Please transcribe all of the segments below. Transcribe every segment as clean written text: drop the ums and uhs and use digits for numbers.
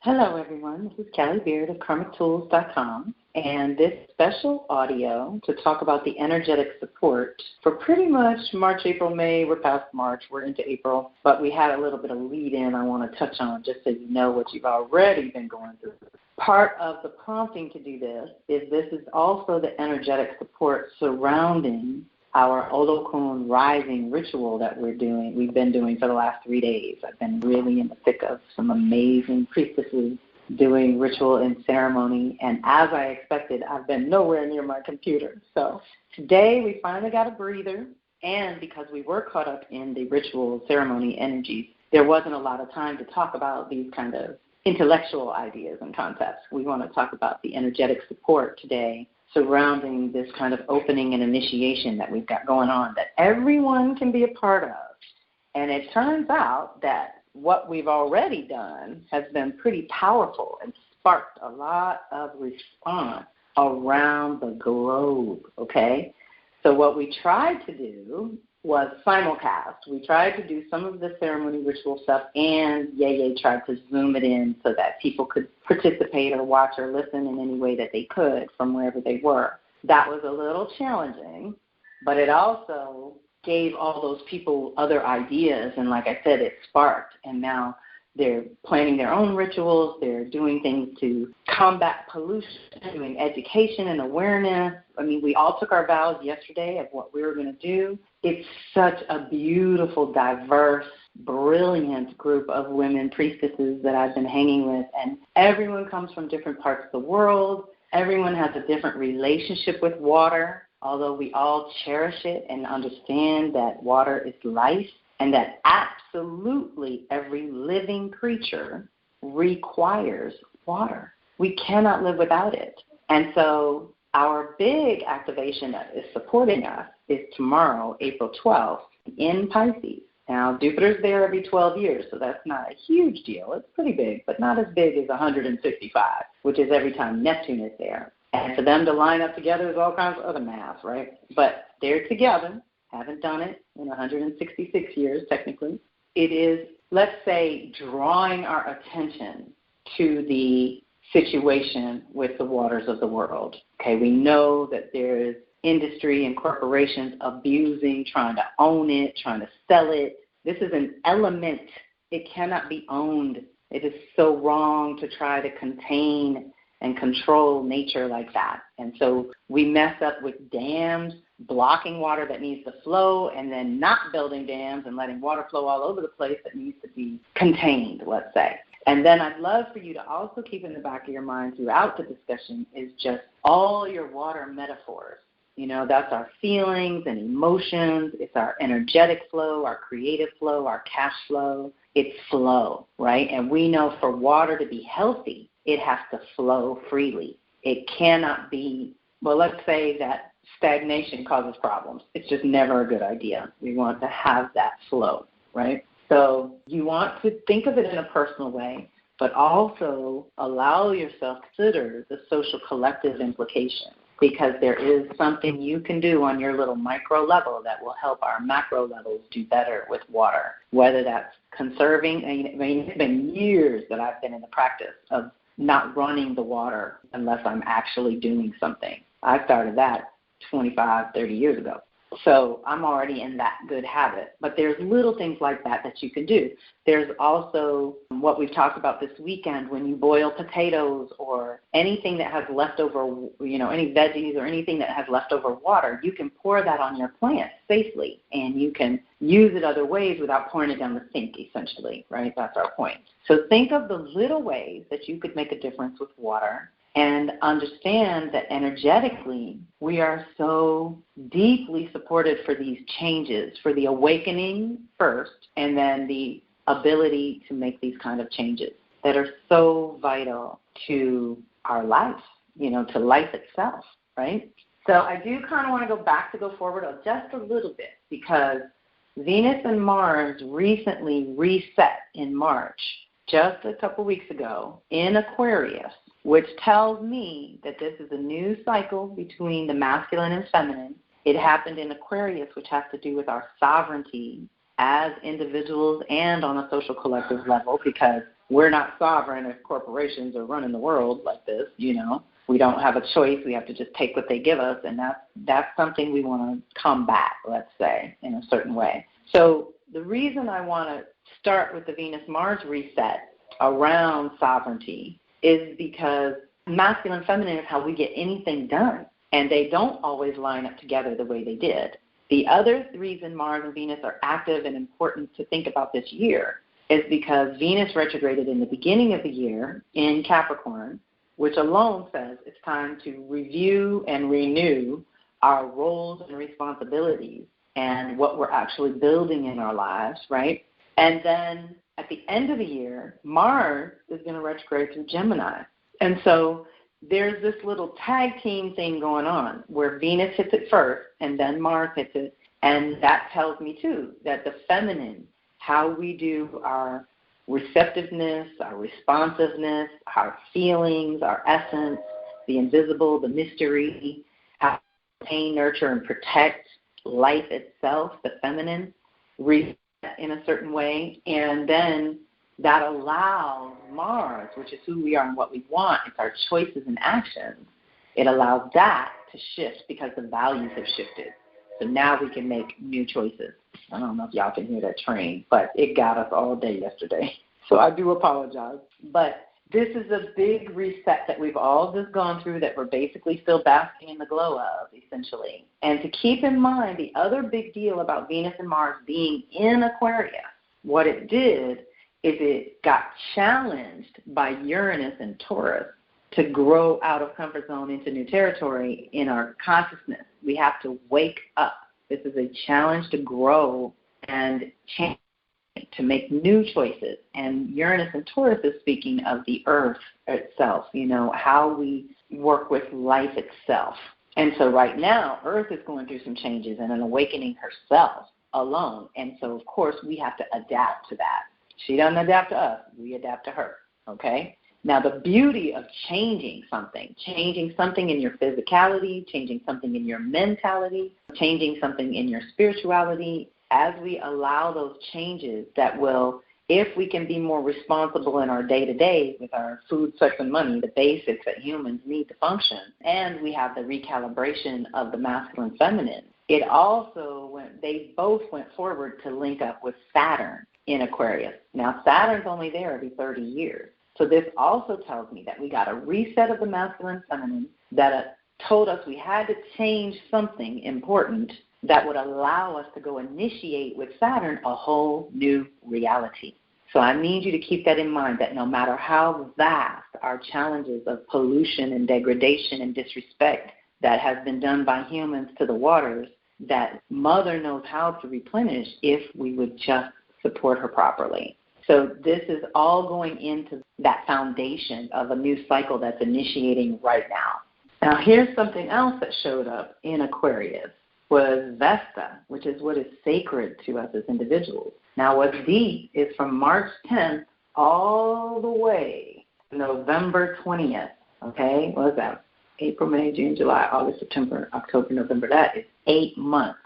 Hello, everyone. This is Kelly Beard of KarmicTools.com, and this special audio to talk about the energetic support for pretty much March, April, May. We're past March. We're into April, but we had a little bit of lead-in I want to touch on just so you know what you've already been going through. Part of the prompting to do this is also the energetic support surrounding our Olokun rising ritual that we've been doing for the last 3 days. I've been really in the thick of some amazing priestesses doing ritual and ceremony, and as I expected, I've been nowhere near my computer. So today we finally got a breather, and because we were caught up in the ritual ceremony energies, there wasn't a lot of time to talk about these kind of intellectual ideas and concepts. We want to talk about the energetic support today surrounding this kind of opening and initiation that we've got going on that everyone can be a part of. And it turns out that what we've already done has been pretty powerful and sparked a lot of response around the globe, okay? So what we tried to do was simulcast. We tried to do some of the ceremony ritual stuff, and YeYe tried to zoom it in so that people could participate or watch or listen in any way that they could from wherever they were. That was a little challenging, but it also gave all those people other ideas, and like I said, it sparked, and now they're planning their own rituals. They're doing things to combat pollution, doing education and awareness. I mean, we all took our vows yesterday of what we were going to do. It's such a beautiful, diverse, brilliant group of women priestesses that I've been hanging with, and everyone comes from different parts of the world. Everyone has a different relationship with water, although we all cherish it and understand that water is life, and that absolutely every living creature requires water. We cannot live without it. And so our big activation that is supporting us is tomorrow, April 12th, in Pisces. Now, Jupiter's there every 12 years, so that's not a huge deal. It's pretty big, but not as big as 155, which is every time Neptune is there. And for them to line up together is all kinds of other math, right? But they're together. Haven't done it in 166 years, technically. It is, let's say, drawing our attention to the situation with the waters of the world. Okay, we know that there's industry and corporations abusing, trying to own it, trying to sell it. This is an element. It cannot be owned. It is so wrong to try to contain and control nature like that. And so we mess up with dams, blocking water that needs to flow, and then not building dams and letting water flow all over the place that needs to be contained, let's say. And then I'd love for you to also keep in the back of your mind throughout the discussion is just all your water metaphors. You know, that's our feelings and emotions. It's our energetic flow, our creative flow, our cash flow. It's flow, right? And we know for water to be healthy, it has to flow freely. It cannot be, well, let's say that stagnation causes problems. It's just never a good idea. We want to have that flow, right? So you want to think of it in a personal way, but also allow yourself to consider the social collective implications, because there is something you can do on your little micro level that will help our macro levels do better with water, whether that's conserving. I mean, it's been years that I've been in the practice of not running the water unless I'm actually doing something. I started that 25, 30 years ago. So I'm already in that good habit. But there's little things like that that you can do. There's also what we've talked about this weekend when you boil potatoes or anything that has leftover, you know, any veggies or anything that has leftover water, you can pour that on your plant safely, and you can use it other ways without pouring it down the sink, essentially, right? That's our point. So think of the little ways that you could make a difference with water, and understand that energetically we are so deeply supported for these changes, for the awakening first, and then the ability to make these kind of changes that are so vital to our life, you know, to life itself, right? So I do kind of want to go forward just a little bit, because Venus and Mars recently reset in March, just a couple weeks ago, in Aquarius, which tells me that this is a new cycle between the masculine and feminine. It happened in Aquarius, which has to do with our sovereignty as individuals and on a social collective level, because we're not sovereign if corporations are running the world like this, you know. We don't have a choice. We have to just take what they give us, and that's something we want to combat, let's say, in a certain way. So the reason I want to start with the Venus-Mars reset around sovereignty is because masculine and feminine is how we get anything done, and they don't always line up together the way they did. The other reason Mars and Venus are active and important to think about this year is because Venus retrograded in the beginning of the year in Capricorn, which alone says it's time to review and renew our roles and responsibilities and what we're actually building in our lives, right? And then at the end of the year, Mars is going to retrograde through Gemini. And so there's this little tag team thing going on where Venus hits it first and then Mars hits it. And that tells me, too, that the feminine, how we do our receptiveness, our responsiveness, our feelings, our essence, the invisible, the mystery, how to maintain, nurture, and protect life itself, the feminine, reset in a certain way. And then that allows Mars, which is who we are and what we want, it's our choices and actions. It allows that to shift because the values have shifted. So now we can make new choices. I don't know if y'all can hear that train, but it got us all day yesterday. So I do apologize. But this is a big reset that we've all just gone through that we're basically still basking in the glow of, essentially. And to keep in mind, the other big deal about Venus and Mars being in Aquarius, what it did is it got challenged by Uranus and Taurus to grow out of comfort zone into new territory in our consciousness. We have to wake up. This is a challenge to grow and change, to make new choices. And Uranus and Taurus is speaking of the earth itself, you know, how we work with life itself. And so right now, Earth is going through some changes and an awakening herself alone. And so, of course, we have to adapt to that. She doesn't adapt to us. We adapt to her, okay? Now, the beauty of changing something in your physicality, changing something in your mentality, changing something in your spirituality, as we allow those changes that will, if we can be more responsible in our day-to-day with our food, sex, and money, the basics that humans need to function, and we have the recalibration of the masculine feminine, it also they both went forward to link up with Saturn in Aquarius. Now, Saturn's only there every 30 years. So this also tells me that we got a reset of the masculine feminine that told us we had to change something important that would allow us to go initiate with Saturn a whole new reality. So I need you to keep that in mind, that no matter how vast our challenges of pollution and degradation and disrespect that has been done by humans to the waters, that Mother knows how to replenish if we would just support her properly. So this is all going into that foundation of a new cycle that's initiating right now. Now, here's something else that showed up in Aquarius was Vesta, which is what is sacred to us as individuals. Now, what's deep is from March 10th all the way to November 20th, okay? What is that? April, May, June, July, August, September, October, November. That is 8 months.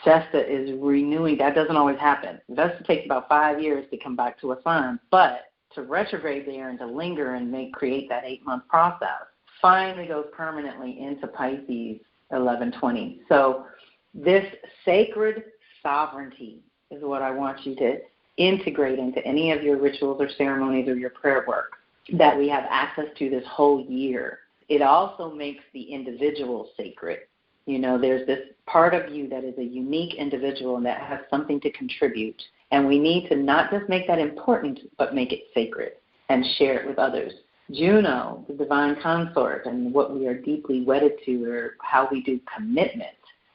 Vesta is renewing. That doesn't always happen. Vesta takes about 5 years to come back to a sign, but to retrograde there and to linger and create that 8-month process finally goes permanently into Pisces 11/20. So this sacred sovereignty is what I want you to integrate into any of your rituals or ceremonies or your prayer work that we have access to this whole year. It also makes the individual sacred. You know, there's this part of you that is a unique individual and that has something to contribute. And we need to not just make that important, but make it sacred and share it with others. Juno, the divine consort, and what we are deeply wedded to, or how we do commitment.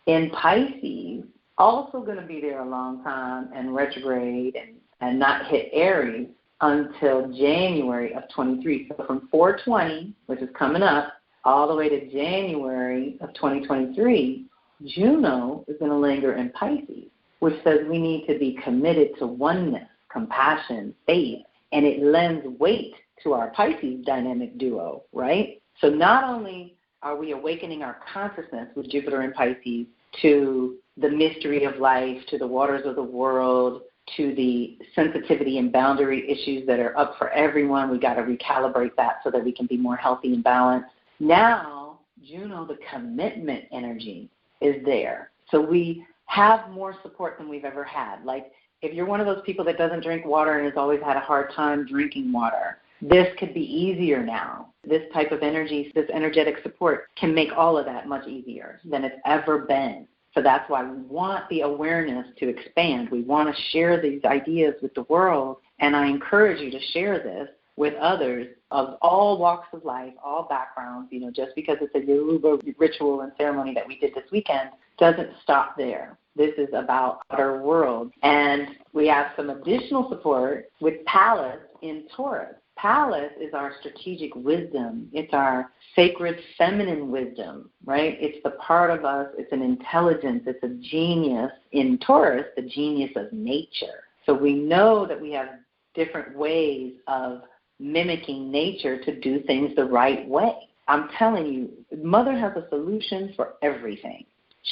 In Pisces, also going to be there a long time and retrograde and not hit Aries until January of 23. So from 4/20, which is coming up, all the way to January of 2023, Juno is going to linger in Pisces, which says we need to be committed to oneness, compassion, faith, and it lends weight to our Pisces dynamic duo, right? So not only are we awakening our consciousness with Jupiter in Pisces to the mystery of life, to the waters of the world, to the sensitivity and boundary issues that are up for everyone. We got to recalibrate that so that we can be more healthy and balanced. Now, Juno, the commitment energy, is there. So we have more support than we've ever had. Like, if you're one of those people that doesn't drink water and has always had a hard time drinking water, this could be easier now. This type of energy, this energetic support can make all of that much easier than it's ever been. So that's why we want the awareness to expand. We want to share these ideas with the world, and I encourage you to share this with others of all walks of life, all backgrounds. You know, just because it's a Yoruba ritual and ceremony that we did this weekend doesn't stop there. This is about our world. And we have some additional support with Pallas in Taurus. Pallas is our strategic wisdom. It's our sacred feminine wisdom, right? It's the part of us, it's an intelligence, it's a genius. In Taurus, the genius of nature. So we know that we have different ways of mimicking nature to do things the right way. I'm telling you, Mother has a solution for everything.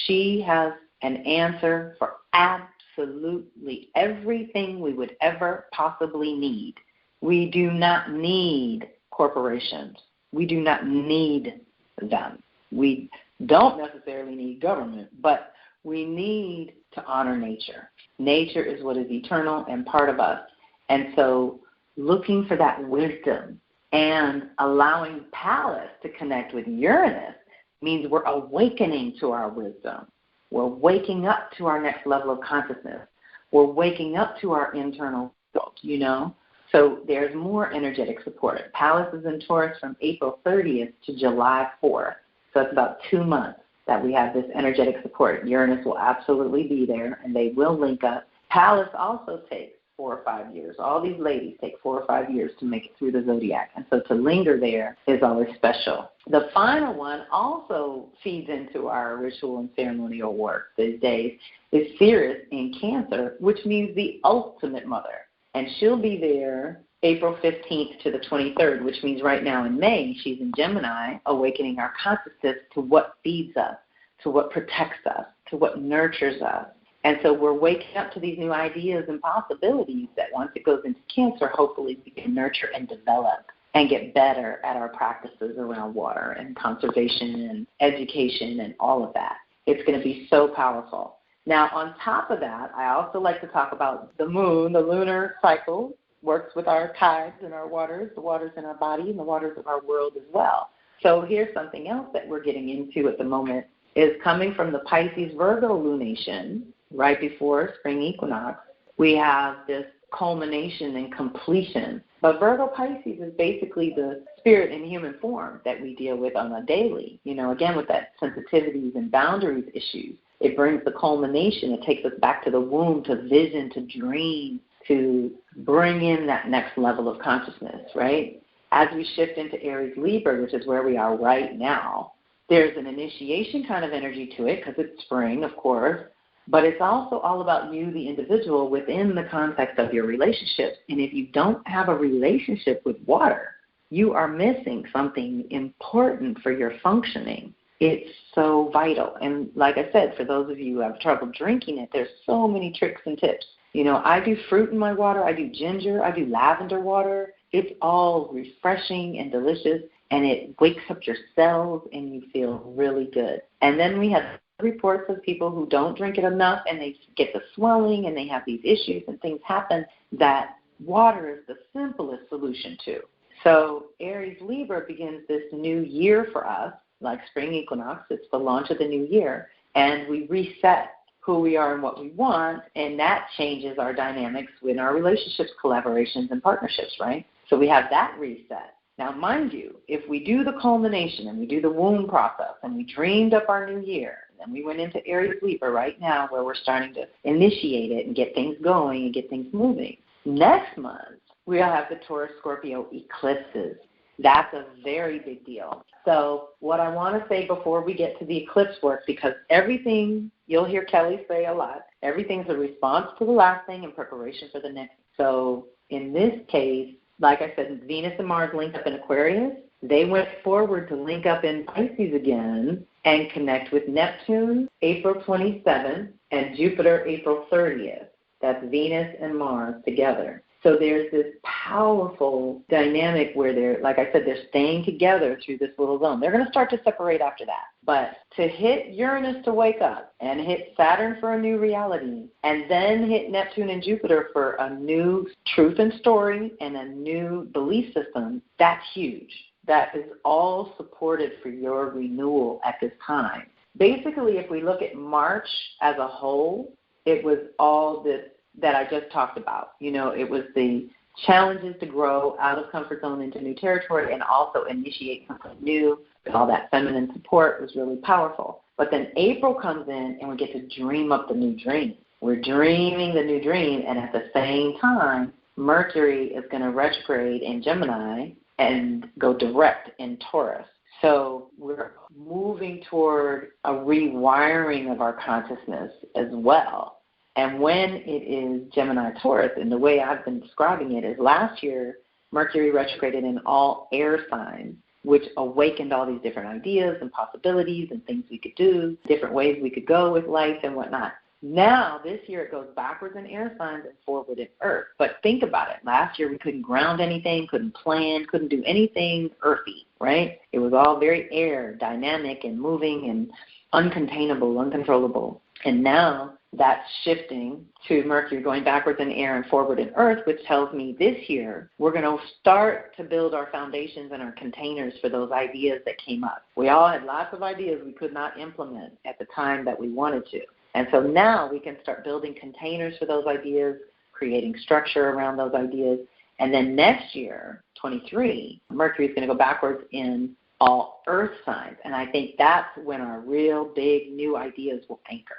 She has an answer for absolutely everything we would ever possibly need. We do not need corporations. We do not need them. We don't necessarily need government, but we need to honor nature. Nature is what is eternal and part of us. And so looking for that wisdom and allowing Pallas to connect with Uranus means we're awakening to our wisdom. We're waking up to our next level of consciousness. We're waking up to our internal world, you know. So there's more energetic support. Pallas is in Taurus from April 30th to July 4th. So it's about 2 months that we have this energetic support. Uranus will absolutely be there, and they will link up. Pallas also takes 4 or 5 years. All these ladies take 4 or 5 years to make it through the zodiac. And so to linger there is always special. The final one also feeds into our ritual and ceremonial work these days is Ceres in Cancer, which means the ultimate mother. And she'll be there April 15th to the 23rd, which means right now in May, she's in Gemini, awakening our consciousness to what feeds us, to what protects us, to what nurtures us. And so we're waking up to these new ideas and possibilities that once it goes into Cancer, hopefully we can nurture and develop and get better at our practices around water and conservation and education and all of that. It's going to be so powerful. Now, on top of that, I also like to talk about the moon. The lunar cycle works with our tides and our waters, the waters in our body and the waters of our world as well. So here's something else that we're getting into at the moment is coming from the Pisces-Virgo lunation right before spring equinox. We have this culmination and completion. But Virgo Pisces is basically the spirit in human form that we deal with on a daily, you know, again with that sensitivities and boundaries issues. It brings the culmination. It takes us back to the womb, to vision, to dream, to bring in that next level of consciousness, right? As we shift into Aries Libra, which is where we are right now, there's an initiation kind of energy to it because it's spring, of course, but it's also all about you, the individual, within the context of your relationships. And if you don't have a relationship with water, you are missing something important for your functioning. It's so vital. And like I said, for those of you who have trouble drinking it, there's so many tricks and tips. You know, I do fruit in my water. I do ginger. I do lavender water. It's all refreshing and delicious, and it wakes up your cells, and you feel really good. And then we have reports of people who don't drink it enough, and they get the swelling, and they have these issues, and things happen that water is the simplest solution to. So Aries Libra begins this new year for us. Like spring equinox, it's the launch of the new year, and we reset who we are and what we want, and that changes our dynamics with our relationships, collaborations, and partnerships, right? So we have that reset. Now, mind you, if we do the culmination and we do the womb process and we dreamed up our new year, and then we went into Aries Libra right now where we're starting to initiate it and get things going and get things moving. Next month, we'll have the Taurus-Scorpio eclipses. That's a very big deal. So what I want to say before we get to the eclipse work, because everything, you'll hear Kelly say a lot, everything's a response to the last thing and preparation for the next. So in this case, like I said, Venus and Mars linked up in Aquarius. They went forward to link up in Pisces again and connect with Neptune April 27th and Jupiter April 30th. That's Venus and Mars together. So there's this powerful dynamic where they're, like I said, they're staying together through this little zone. They're going to start to separate after that. But to hit Uranus to wake up and hit Saturn for a new reality and then hit Neptune and Jupiter for a new truth and story and a new belief system, that's huge. That is all supported for your renewal at this time. Basically, if we look at March as a whole, it was all this that I just talked about. You know, it was the challenges to grow out of comfort zone into new territory and also initiate something new. All that feminine support was really powerful. But then April comes in and we get to dream up the new dream. We're dreaming the new dream, and at the same time, Mercury is going to retrograde in Gemini and go direct in Taurus. So we're moving toward a rewiring of our consciousness as well. And when it is Gemini-Taurus, and the way I've been describing it is last year, Mercury retrograded in all air signs, which awakened all these different ideas and possibilities and things we could do, different ways we could go with life and whatnot. Now, this year, it goes backwards in air signs and forward in earth. But think about it. Last year, we couldn't ground anything, couldn't plan, couldn't do anything earthy, right? It was all very air, dynamic and moving and uncontainable, uncontrollable. And now that's shifting to Mercury going backwards in air and forward in earth, which tells me this year we're going to start to build our foundations and our containers for those ideas that came up. We all had lots of ideas we could not implement at the time that we wanted to. And so now we can start building containers for those ideas, creating structure around those ideas. And then next year, 23, Mercury is going to go backwards in all earth signs. And I think that's when our real big new ideas will anchor.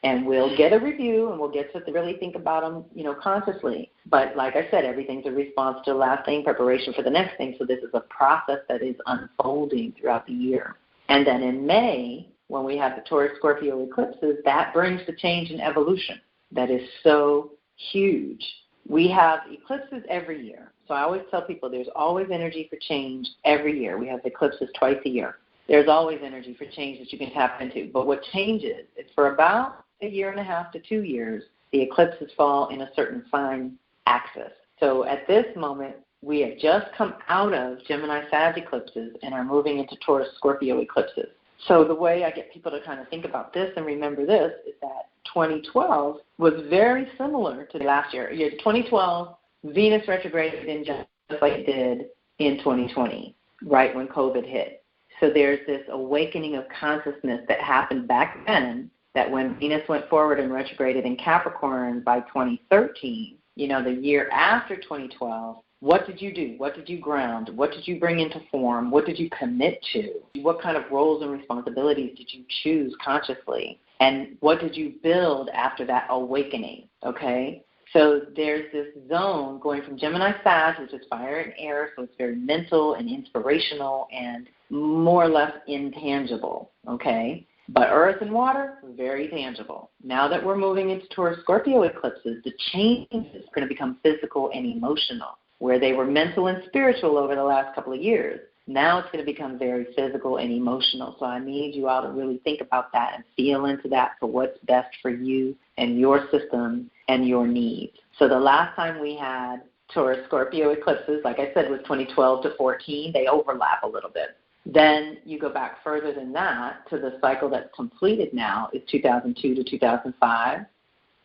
And we'll get a review and we'll get to really think about them, consciously. But like I said, everything's a response to the last thing, preparation for the next thing. So this is a process that is unfolding throughout the year. And then in May, when we have the Taurus-Scorpio eclipses, that brings the change in evolution. That is so huge. We have eclipses every year. So I always tell people there's always energy for change every year. We have eclipses twice a year. There's always energy for change that you can tap into. But what changes is for about a year and a half to 2 years, the eclipses fall in a certain sign axis. So at this moment, we have just come out of Gemini-Sag eclipses and are moving into Taurus-Scorpio eclipses. So the way I get people to kind of think about this and remember this is that 2012 was very similar to last year. 2012, Venus retrograded in just like it did in 2020, right when COVID hit. So there's this awakening of consciousness that happened back then, that when Venus went forward and retrograded in Capricorn by 2013, the year after 2012, what did you do? What did you ground? What did you bring into form? What did you commit to? What kind of roles and responsibilities did you choose consciously? And what did you build after that awakening, okay? So there's this zone going from Gemini-Sag, which is fire and air, so it's very mental and inspirational and more or less intangible, okay? But earth and water, very tangible. Now that we're moving into Taurus-Scorpio eclipses, the change is going to become physical and emotional. Where they were mental and spiritual over the last couple of years, now it's going to become very physical and emotional. So I need you all to really think about that and feel into that for what's best for you and your system and your needs. So the last time we had Taurus-Scorpio eclipses, like I said, was 2012 to 14. They overlap a little bit. Then you go back further than that to the cycle that's completed now is 2002 to 2005.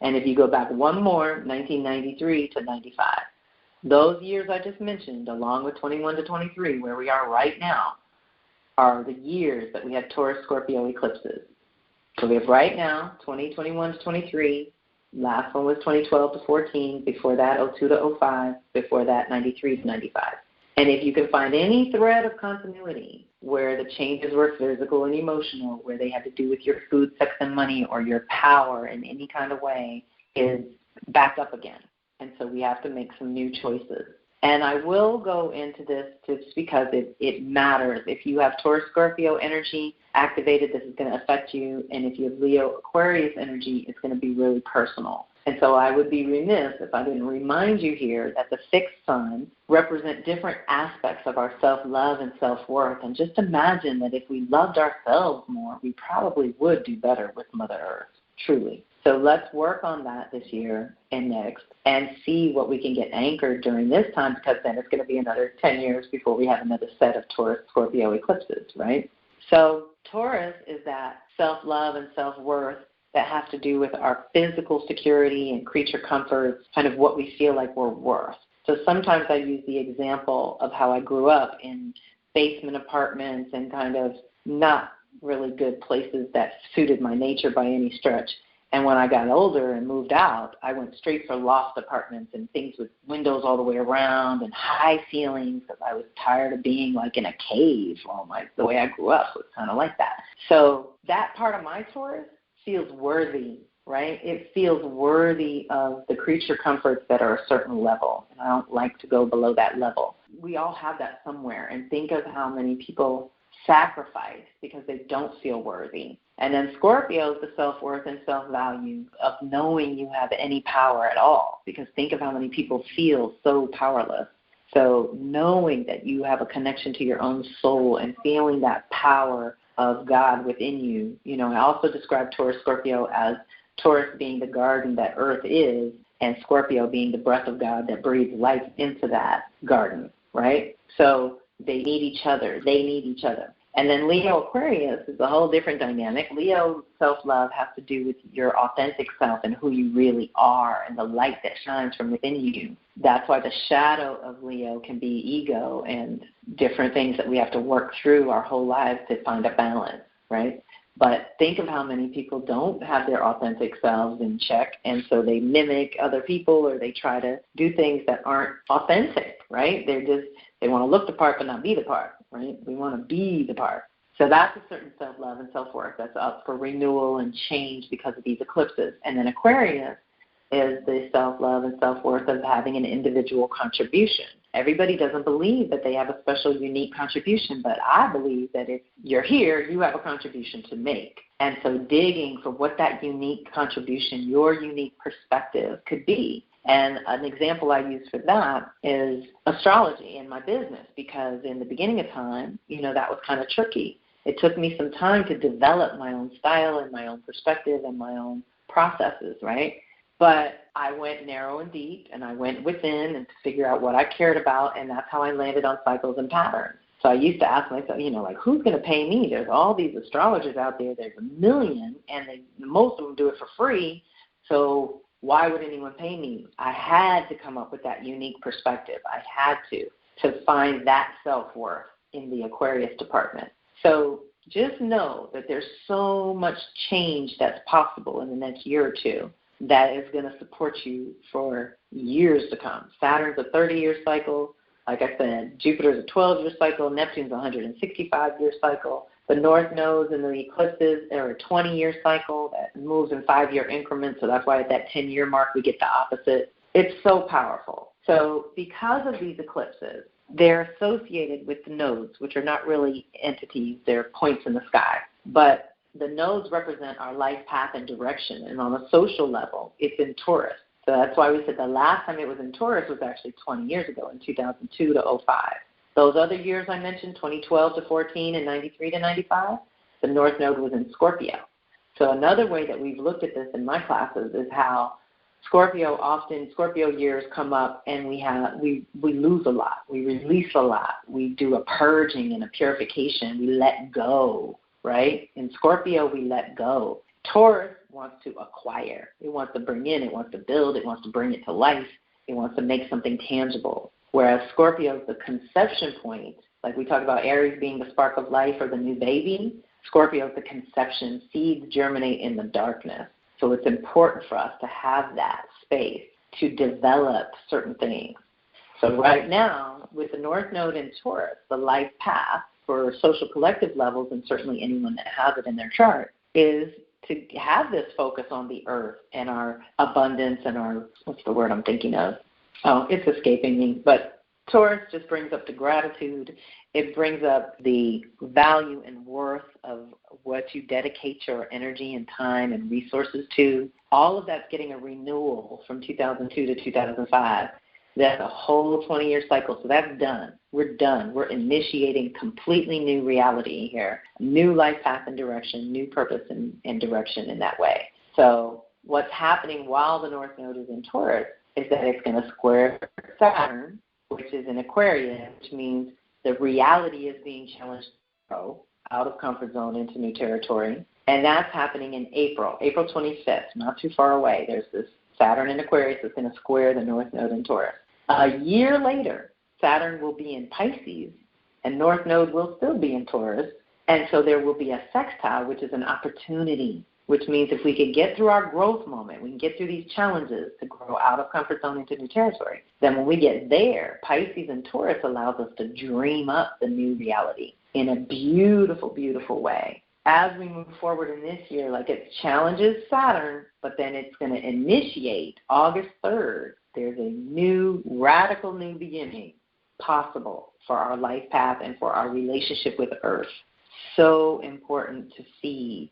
And if you go back one more, 1993 to 95. Those years I just mentioned, along with 21 to 23, where we are right now, are the years that we have Taurus-Scorpio eclipses. So we have right now 2021 to 23. Last one was 2012 to 14. Before that, 02 to 05. Before that, 93 to 95. And if you can find any thread of continuity where the changes were physical and emotional, where they had to do with your food, sex, and money, or your power in any kind of way, is back up again. And so we have to make some new choices. And I will go into this just because it matters. If you have Taurus-Scorpio energy activated, this is going to affect you. And if you have Leo-Aquarius energy, it's going to be really personal. And so I would be remiss if I didn't remind you here that the fixed sun represent different aspects of our self-love and self-worth. And just imagine that if we loved ourselves more, we probably would do better with Mother Earth, truly. So let's work on that this year and next and see what we can get anchored during this time, because then it's going to be another 10 years before we have another set of Taurus Scorpio eclipses, right? So Taurus is that self-love and self-worth that has to do with our physical security and creature comforts, kind of what we feel like we're worth. So sometimes I use the example of how I grew up in basement apartments and kind of not really good places that suited my nature by any stretch. And when I got older and moved out, I went straight for loft apartments and things with windows all the way around and high ceilings, because I was tired of being like in a cave. Well, the way I grew up was kind of like that. So that part of my Taurus feels worthy, right? It feels worthy of the creature comforts that are a certain level, and I don't like to go below that level. We all have that somewhere, and think of how many people sacrifice because they don't feel worthy. And then Scorpio is the self-worth and self-value of knowing you have any power at all, because think of how many people feel so powerless. So knowing that you have a connection to your own soul and feeling that power of God within you. You know, I also describe Taurus Scorpio as Taurus being the garden that Earth is, and Scorpio being the breath of God that breathes life into that garden, right? So they need each other. They need each other. And then Leo Aquarius is a whole different dynamic. Leo self-love has to do with your authentic self and who you really are and the light that shines from within you. That's why the shadow of Leo can be ego and different things that we have to work through our whole lives to find a balance, right? But think of how many people don't have their authentic selves in check, and so they mimic other people or they try to do things that aren't authentic, right? They want to look the part but not be the part, right? We want to be the part. So that's a certain self-love and self-worth that's up for renewal and change because of these eclipses. And then Aquarius is the self-love and self-worth of having an individual contribution. Everybody doesn't believe that they have a special, unique contribution, but I believe that if you're here, you have a contribution to make. And so digging for what that unique contribution, your unique perspective could be. And an example I use for that is astrology in my business, because in the beginning of time, that was kind of tricky. It took me some time to develop my own style and my own perspective and my own processes, right? But I went narrow and deep, and I went within and to figure out what I cared about, and that's how I landed on cycles and patterns. So I used to ask myself, who's going to pay me? There's all these astrologers out there. There's a million, and most of them do it for free. So why would anyone pay me? I had to come up with that unique perspective. I had to find that self-worth in the Aquarius department. So just know that there's so much change that's possible in the next year or two that is going to support you for years to come. Saturn's a 30-year cycle. Like I said, Jupiter's a 12-year cycle. Neptune's a 165-year cycle. The North Nodes and the eclipses are a 20-year cycle that moves in 5-year increments, so that's why at that 10-year mark we get the opposite. It's so powerful. So because of these eclipses, they're associated with the nodes, which are not really entities. They're points in the sky. But the nodes represent our life path and direction, and on a social level, it's in Taurus. So that's why we said the last time it was in Taurus was actually 20 years ago, in 2002 to 05. Those other years I mentioned, 2012 to 14 and 93 to 95, the North Node was in Scorpio. So another way that we've looked at this in my classes is how Scorpio years come up and we lose a lot. We release a lot. We do a purging and a purification. We let go, right? In Scorpio, we let go. Taurus wants to acquire. It wants to bring in. It wants to build. It wants to bring it to life. It wants to make something tangible. Whereas Scorpio is the conception point. Like we talk about Aries being the spark of life or the new baby, Scorpio is the conception. Seeds germinate in the darkness. So it's important for us to have that space to develop certain things. So right now, with the North Node in Taurus, the life path for social collective levels, and certainly anyone that has it in their chart, is to have this focus on the earth and our abundance and our, what's the word I'm thinking of? Oh, it's escaping me. But Taurus just brings up the gratitude. It brings up the value and worth of what you dedicate your energy and time and resources to. All of that's getting a renewal from 2002 to 2005. That's a whole 20-year cycle, so that's done. We're done. We're initiating completely new reality here, new life path and direction, new purpose and direction in that way. So what's happening while the North Node is in Taurus is that it's going to square Saturn, which is in Aquarius, which means the reality is being challenged to go out of comfort zone into new territory. And that's happening in April 25th, not too far away. There's this Saturn in Aquarius that's going to square the North Node in Taurus. A year later, Saturn will be in Pisces, and North Node will still be in Taurus. And so there will be a sextile, which is an opportunity, which means if we could get through our growth moment, we can get through these challenges to grow out of comfort zone into new territory, then when we get there, Pisces and Taurus allows us to dream up the new reality in a beautiful, beautiful way. As we move forward in this year, like it challenges Saturn, but then it's going to initiate August 3rd. There's a new, radical new beginning possible for our life path and for our relationship with Earth. So important to seed,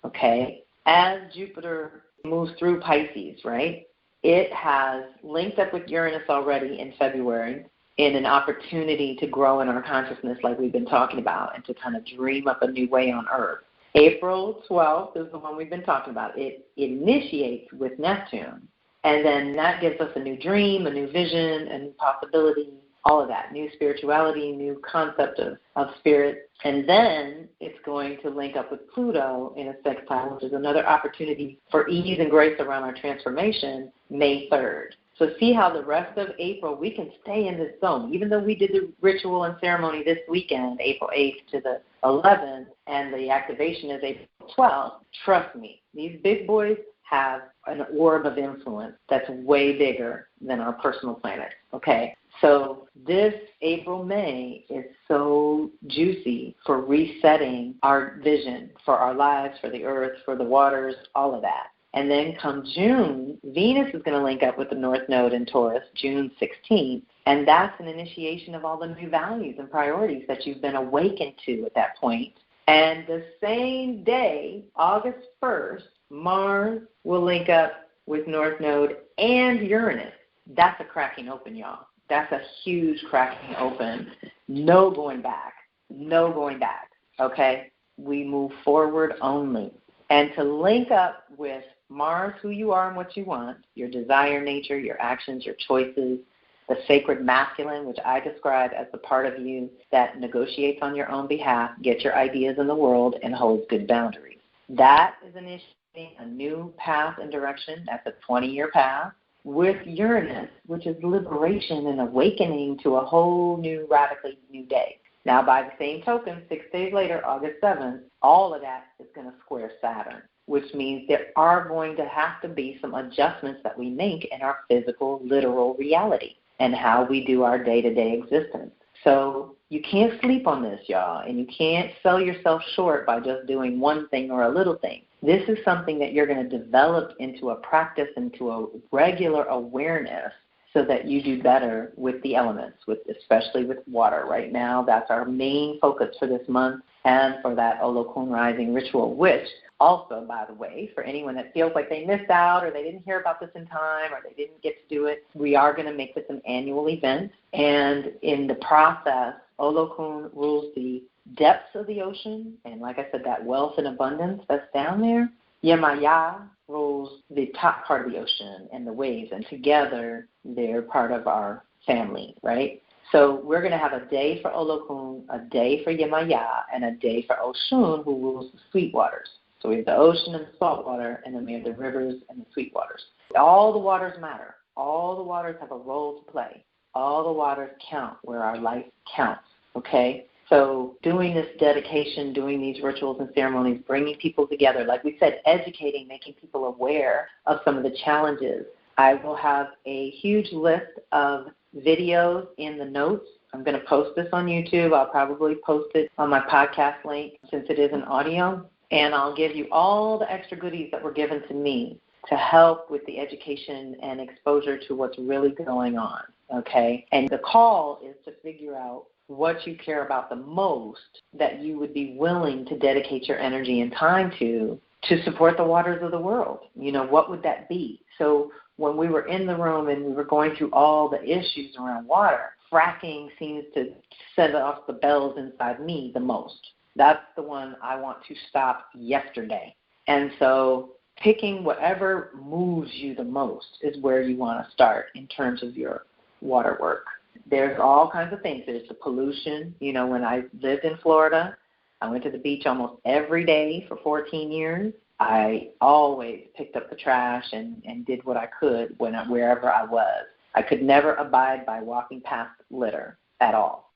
okay? As Jupiter moves through Pisces, right, it has linked up with Uranus already in February in an opportunity to grow in our consciousness like we've been talking about and to kind of dream up a new way on Earth. April 12th is the one we've been talking about. It initiates with Neptune, and then that gives us a new dream, a new vision, a new possibility, all of that, new spirituality, new concept of spirit. And then it's going to link up with Pluto in a sextile, which is another opportunity for ease and grace around our transformation, May 3rd. So see how the rest of April, we can stay in this zone. Even though we did the ritual and ceremony this weekend, April 8th to the 11th, and the activation is April 12th, trust me, these big boys have an orb of influence that's way bigger than our personal planet, okay? So this April, May is so juicy for resetting our vision for our lives, for the earth, for the waters, all of that. And then come June, Venus is going to link up with the North Node in Taurus, June 16th, and that's an initiation of all the new values and priorities that you've been awakened to at that point. And the same day, August 1st, Mars will link up with North Node and Uranus. That's a cracking open, y'all. That's a huge cracking open. No going back. No going back, okay? We move forward only. And to link up with Mars, who you are and what you want, your desire nature, your actions, your choices, the sacred masculine, which I describe as the part of you that negotiates on your own behalf, gets your ideas in the world, and holds good boundaries. That is initiating a new path and direction. That's a 20-year path. With Uranus, which is liberation and awakening to a whole new, radically new day. Now, by the same token, 6 days later, August 7th, all of that is going to square Saturn, which means there are going to have to be some adjustments that we make in our physical, literal reality and how we do our day-to-day existence. So you can't sleep on this, y'all, and you can't sell yourself short by just doing one thing or a little thing. This is something that you're going to develop into a practice, into a regular awareness so that you do better with the elements, especially with water. Right now, that's our main focus for this month and for that Olokun rising ritual, which also, by the way, for anyone that feels like they missed out or they didn't hear about this in time or they didn't get to do it, we are going to make this an annual event. And in the process, Olokun rules the depths of the ocean, and like I said, that wealth and abundance that's down there. YeYe rules the top part of the ocean and the waves, and together they're part of our family, right? So we're going to have a day for Olokun, a day for YeYe, and a day for Oshun, who rules the sweet waters. So we have the ocean and the salt water, and then we have the rivers and the sweet waters. All the waters matter. All the waters have a role to play. All the waters count where our life counts, okay? So doing this dedication, doing these rituals and ceremonies, bringing people together, like we said, educating, making people aware of some of the challenges. I will have a huge list of videos in the notes. I'm going to post this on YouTube. I'll probably post it on my podcast link since it is an audio. And I'll give you all the extra goodies that were given to me to help with the education and exposure to what's really going on, okay? And the call is to figure out what you care about the most that you would be willing to dedicate your energy and time to support the waters of the world. You know, what would that be? So when we were in the room and we were going through all the issues around water, fracking seems to set off the bells inside me the most. That's the one I want to stop yesterday. And so picking whatever moves you the most is where you want to start in terms of your water work. There's all kinds of things. There's the pollution. You know, when I lived in Florida, I went to the beach almost every day for 14 years. I always picked up the trash and did what I could wherever I was. I could never abide by walking past litter at all.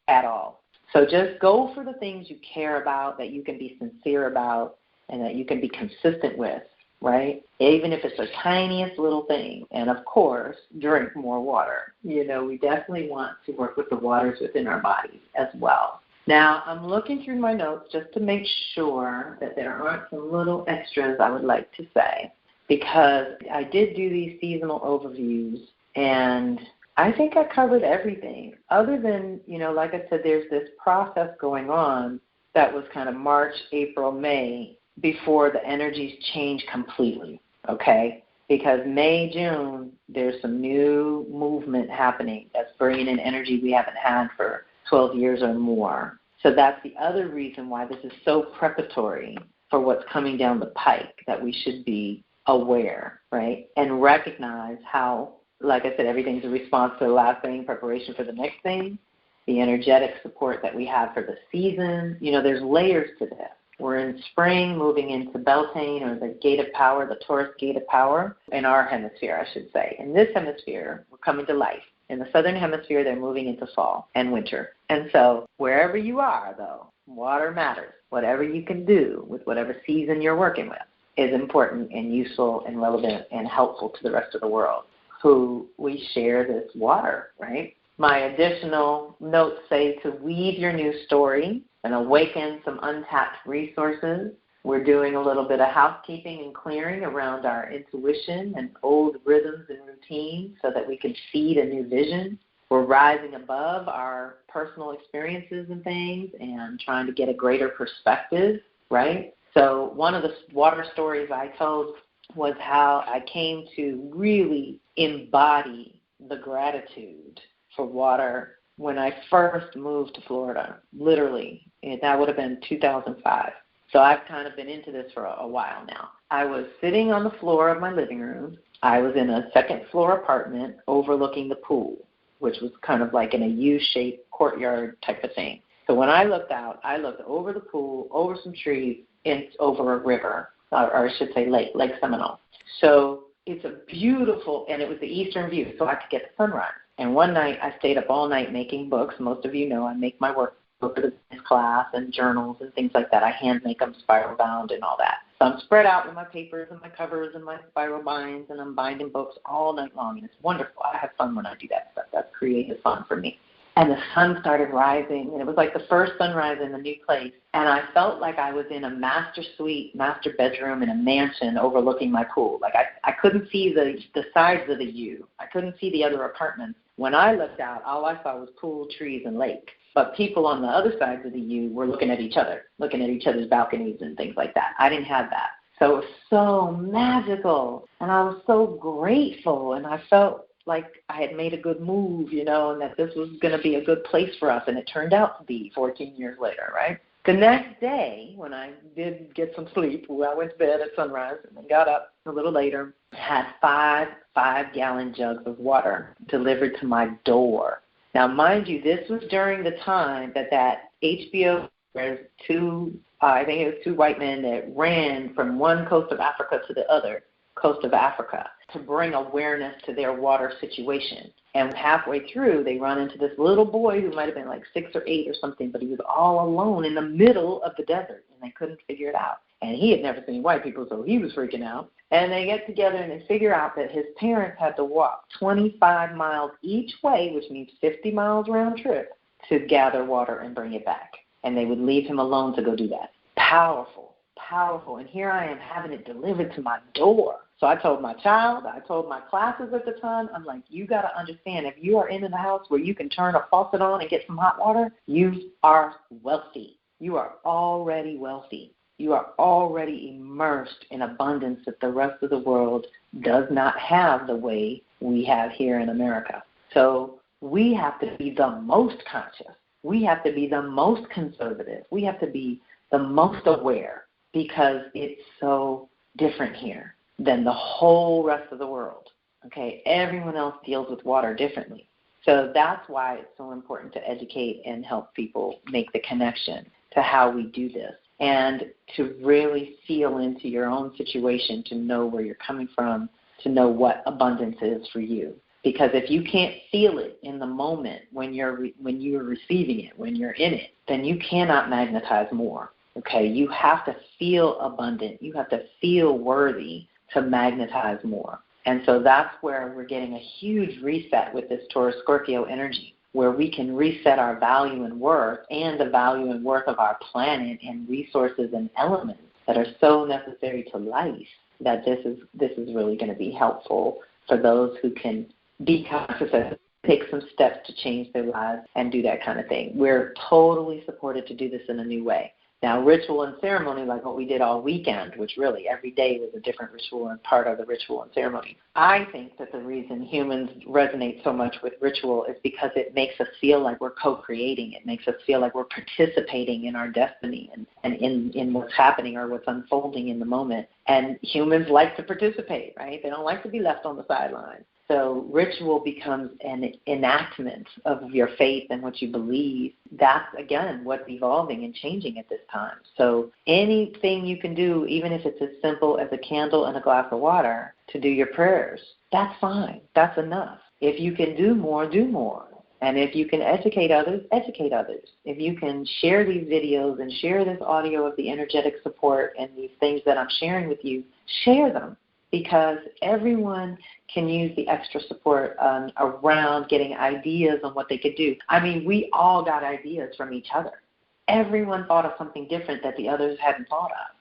So just go for the things you care about, that you can be sincere about, and that you can be consistent with, right? Even if it's the tiniest little thing. And, of course, drink more water. You know, we definitely want to work with the waters within our bodies as well. Now, I'm looking through my notes just to make sure that there aren't some little extras I would like to say, because I did do these seasonal overviews, and I think I covered everything other than, you know, like I said, there's this process going on that was kind of March, April, May, before the energies change completely, okay? Because May, June, there's some new movement happening that's bringing in energy we haven't had for 12 years or more. So that's the other reason why this is so preparatory for what's coming down the pike, that we should be aware, right? And recognize how, like I said, everything's a response to the last thing, preparation for the next thing, the energetic support that we have for the season. You know, there's layers to this. We're in spring, moving into Beltane, or the gate of power, the Taurus gate of power, in our hemisphere, I should say. In this hemisphere, we're coming to life. In the southern hemisphere, they're moving into fall and winter. And so wherever you are, though, water matters. Whatever you can do with whatever season you're working with is important and useful and relevant and helpful to the rest of the world, who we share this water, right? My additional notes say to weave your new story and awaken some untapped resources. We're doing a little bit of housekeeping and clearing around our intuition and old rhythms and routines so that we can feed a new vision. We're rising above our personal experiences and things and trying to get a greater perspective, right? So one of the water stories I told was how I came to really embody the gratitude for water when I first moved to Florida, literally. And that would have been 2005. So I've kind of been into this for a while now. I was sitting on the floor of my living room. I was in a second-floor apartment overlooking the pool, which was kind of like in a U-shaped courtyard type of thing. So when I looked out, I looked over the pool, over some trees, and over a river, or I should say Lake Seminole. So it's a beautiful, and it was the eastern view, so I could get the sunrise. And one night I stayed up all night making books. Most of you know I make my work for the business class and journals and things like that. I hand make them spiral bound and all that. So I'm spread out with my papers and my covers and my spiral binds, and I'm binding books all night long. And it's wonderful. I have fun when I do that stuff. That's creative fun for me. And the sun started rising, and it was like the first sunrise in the new place. And I felt like I was in a master suite, master bedroom in a mansion overlooking my pool. Like I couldn't see the sides of the U. I couldn't see the other apartments. When I looked out, all I saw was pool, trees, and lake. But people on the other sides of the U were looking at each other, looking at each other's balconies and things like that. I didn't have that. So it was so magical, and I was so grateful, and I felt like I had made a good move, you know, and that this was going to be a good place for us, and it turned out to be 14 years later, right? The next day, when I did get some sleep, I went to bed at sunrise and then got up a little later, had five-gallon jugs of water delivered to my door. Now, mind you, this was during the time that HBO, there's two white men that ran from one coast of Africa to the other coast of Africa to bring awareness to their water situation. And halfway through, they run into this little boy who might have been like 6 or 8 or something, but he was all alone in the middle of the desert, and they couldn't figure it out. And he had never seen white people, so he was freaking out. And they get together and they figure out that his parents had to walk 25 miles each way, which means 50 miles round trip, to gather water and bring it back. And they would leave him alone to go do that. Powerful, powerful. And here I am having it delivered to my door. So I told my child, I told my classes at the time, I'm like, you got to understand, if you are in a house where you can turn a faucet on and get some hot water, you are wealthy. You are already wealthy. You are already immersed in abundance that the rest of the world does not have the way we have here in America. So we have to be the most conscious. We have to be the most conservative. We have to be the most aware because it's so different here. than the whole rest of the world. Okay, everyone else deals with water differently. So that's why it's so important to educate and help people make the connection to how we do this and to really feel into your own situation, to know where you're coming from, to know what abundance is for you. Because if you can't feel it in the moment when you're receiving it, when you're in it, then you cannot magnetize more. Okay, you have to feel abundant. You have to feel worthy to magnetize more. And so that's where we're getting a huge reset with this Taurus-Scorpio energy, where we can reset our value and worth and the value and worth of our planet and resources and elements that are so necessary to life, that this is really going to be helpful for those who can be conscious of, take some steps to change their lives and do that kind of thing. We're totally supported to do this in a new way. Now, ritual and ceremony, like what we did all weekend, which really every day was a different ritual and part of the ritual and ceremony. I think that the reason humans resonate so much with ritual is because it makes us feel like we're co-creating. It makes us feel like we're participating in our destiny and in what's happening or what's unfolding in the moment. And humans like to participate, right? They don't like to be left on the sidelines. So ritual becomes an enactment of your faith and what you believe. That's, again, what's evolving and changing at this time. So anything you can do, even if it's as simple as a candle and a glass of water to do your prayers, that's fine. That's enough. If you can do more, do more. And if you can educate others, educate others. If you can share these videos and share this audio of the energetic support and these things that I'm sharing with you, share them. Because everyone can use the extra support around getting ideas on what they could do. I mean, we all got ideas from each other. Everyone thought of something different that the others hadn't thought of.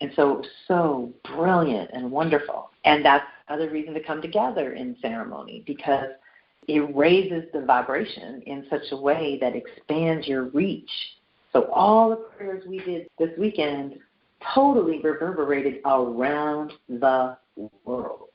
And so it was so brilliant and wonderful. And that's another reason to come together in ceremony, because it raises the vibration in such a way that expands your reach. So all the prayers we did this weekend totally reverberated around the world,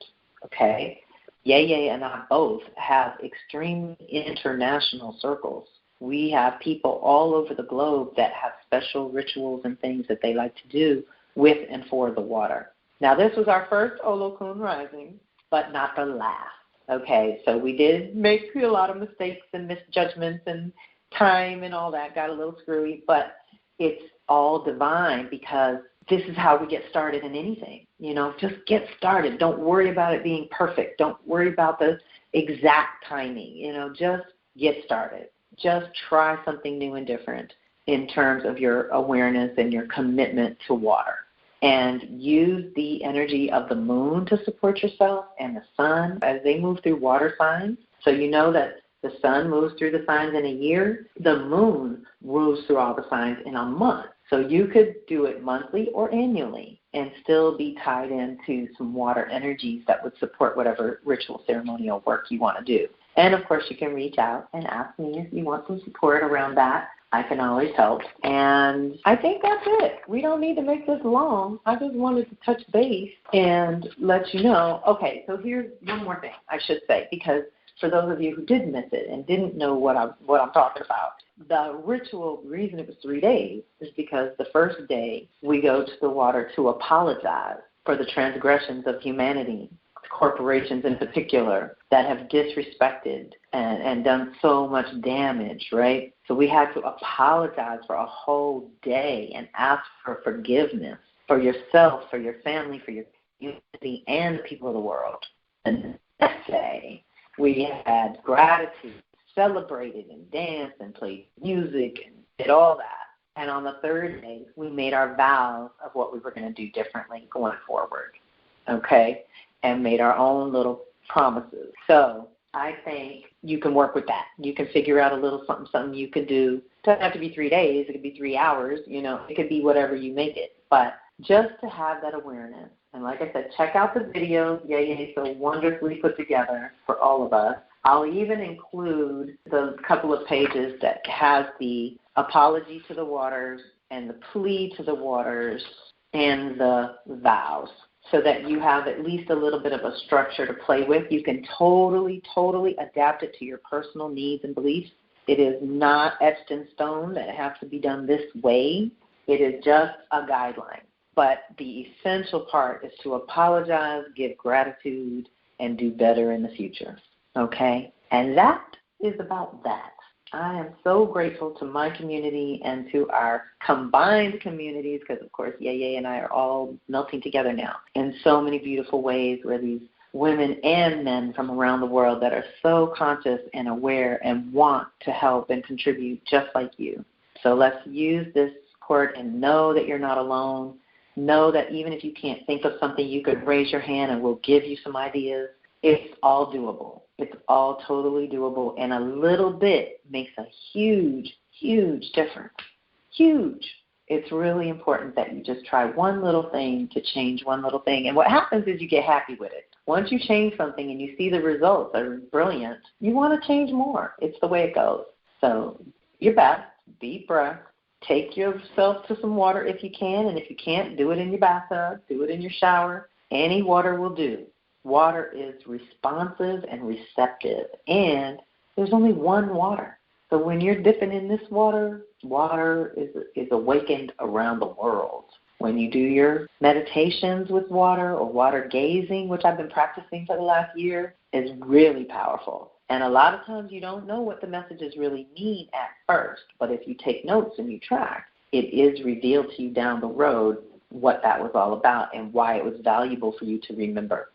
okay? YeYe and I both have extreme international circles. We have people all over the globe that have special rituals and things that they like to do with and for the water. Now, this was our first Olokun rising, but not the last, okay? So we did make a lot of mistakes and misjudgments and time and all that, got a little screwy, but it's all divine because this is how we get started in anything. You know, just get started. Don't worry about it being perfect. Don't worry about the exact timing. You know, just get started. Just try something new and different in terms of your awareness and your commitment to water. And use the energy of the moon to support yourself and the sun as they move through water signs. So you know that the sun moves through the signs in a year. The moon moves through all the signs in a month. So you could do it monthly or annually and still be tied into some water energies that would support whatever ritual ceremonial work you want to do. And, of course, you can reach out and ask me if you want some support around that. I can always help. And I think that's it. We don't need to make this long. I just wanted to touch base and let you know. Okay, so here's one more thing I should say, because for those of you who did miss it and didn't know what I'm talking about, the ritual, the reason it was 3 days is because the first day we go to the water to apologize for the transgressions of humanity, corporations in particular, that have disrespected and done so much damage, right? So we had to apologize for a whole day and ask for forgiveness for yourself, for your family, for your community, and the people of the world. And the next day, we had gratitude, celebrated and danced and played music and did all that. And on the third day, we made our vows of what we were going to do differently going forward, okay, and made our own little promises. So I think you can work with that. You can figure out a little something you can do. It doesn't have to be 3 days. It could be 3 hours. You know, it could be whatever you make it. But just to have that awareness. And like I said, check out the videos YeYe so wonderfully put together for all of us. I'll even include the couple of pages that has the apology to the waters and the plea to the waters and the vows, so that you have at least a little bit of a structure to play with. You can totally adapt it to your personal needs and beliefs. It is not etched in stone that it has to be done this way. It is just a guideline. But the essential part is to apologize, give gratitude, and do better in the future, okay? And that is about that. I am so grateful to my community and to our combined communities because, of course, YeYe and I are all melting together now in so many beautiful ways where these women and men from around the world that are so conscious and aware and want to help and contribute just like you. So let's use this support and know that you're not alone. Know that even if you can't think of something, you could raise your hand and we'll give you some ideas. It's all doable. It's all totally doable, and a little bit makes a huge, huge difference. Huge. It's really important that you just try one little thing to change one little thing, and what happens is you get happy with it. Once you change something and you see the results are brilliant, you want to change more. It's the way it goes. So your best, deep breath. Take yourself to some water if you can, and if you can't, do it in your bathtub, do it in your shower. Any water will do. Water is responsive and receptive, and there's only one water. So when you're dipping in this water, water is awakened around the world. When you do your meditations with water or water gazing, which I've been practicing for the last year, is really powerful. And a lot of times you don't know what the messages really mean at first, but if you take notes and you track, it is revealed to you down the road what that was all about and why it was valuable for you to remember.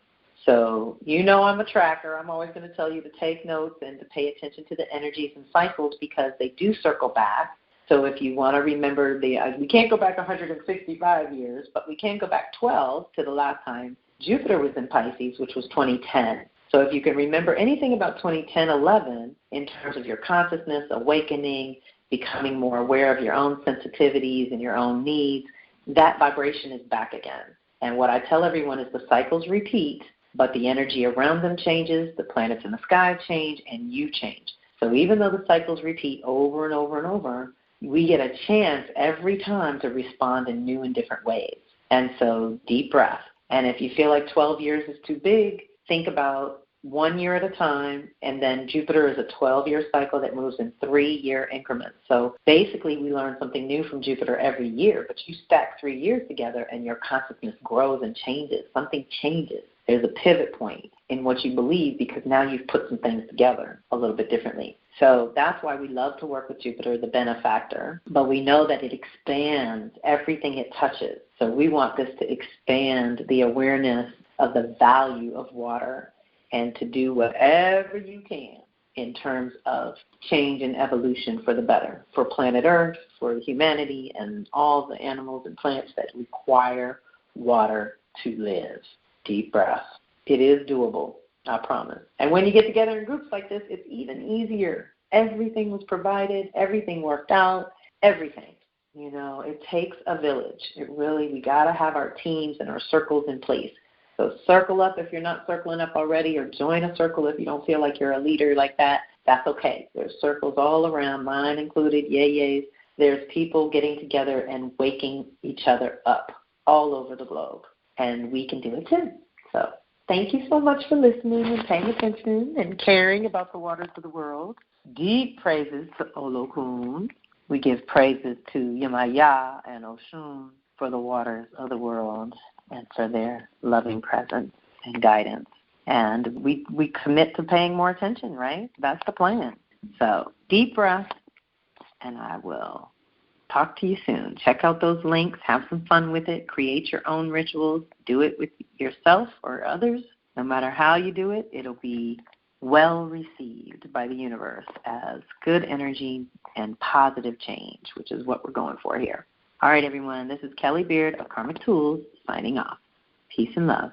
So you know I'm a tracker. I'm always going to tell you to take notes and to pay attention to the energies and cycles because they do circle back. So if you want to remember, we can't go back 165 years, but we can go back 12 to the last time Jupiter was in Pisces, which was 2010. So if you can remember anything about 2010, 11 in terms of your consciousness, awakening, becoming more aware of your own sensitivities and your own needs, that vibration is back again. And what I tell everyone is the cycles repeat, but the energy around them changes, the planets in the sky change, and you change. So even though the cycles repeat over and over and over, we get a chance every time to respond in new and different ways. And so deep breath. And if you feel like 12 years is too big, think about 1 year at a time, and then Jupiter is a 12-year cycle that moves in 3-year increments. So basically we learn something new from Jupiter every year, but you stack 3 years together and your consciousness grows and changes. Something changes. There's a pivot point in what you believe because now you've put some things together a little bit differently. So that's why we love to work with Jupiter, the benefactor, but we know that it expands everything it touches. So we want this to expand the awareness of the value of water and to do whatever you can in terms of change and evolution for the better, for planet Earth, for humanity, and all the animals and plants that require water to live. Deep breath. It is doable, I promise. And when you get together in groups like this, it's even easier. Everything was provided. Everything worked out. Everything. You know, it takes a village. We got to have our teams and our circles in place. So circle up if you're not circling up already, or join a circle if you don't feel like you're a leader like that. That's okay. There's circles all around, mine included, YeYe's. There's people getting together and waking each other up all over the globe. And we can do it too. So thank you so much for listening and paying attention and caring about the waters of the world. Deep praises to Olokun. We give praises to YeYe and Oshun for the waters of the world and for their loving presence and guidance. And we commit to paying more attention, right? That's the plan. So deep breath, and I will talk to you soon. Check out those links. Have some fun with it. Create your own rituals. Do it with yourself or others. No matter how you do it, it'll be well received by the universe as good energy and positive change, which is what we're going for here. All right, everyone. This is Kelly Beard of Karmic Tools signing off. Peace and love.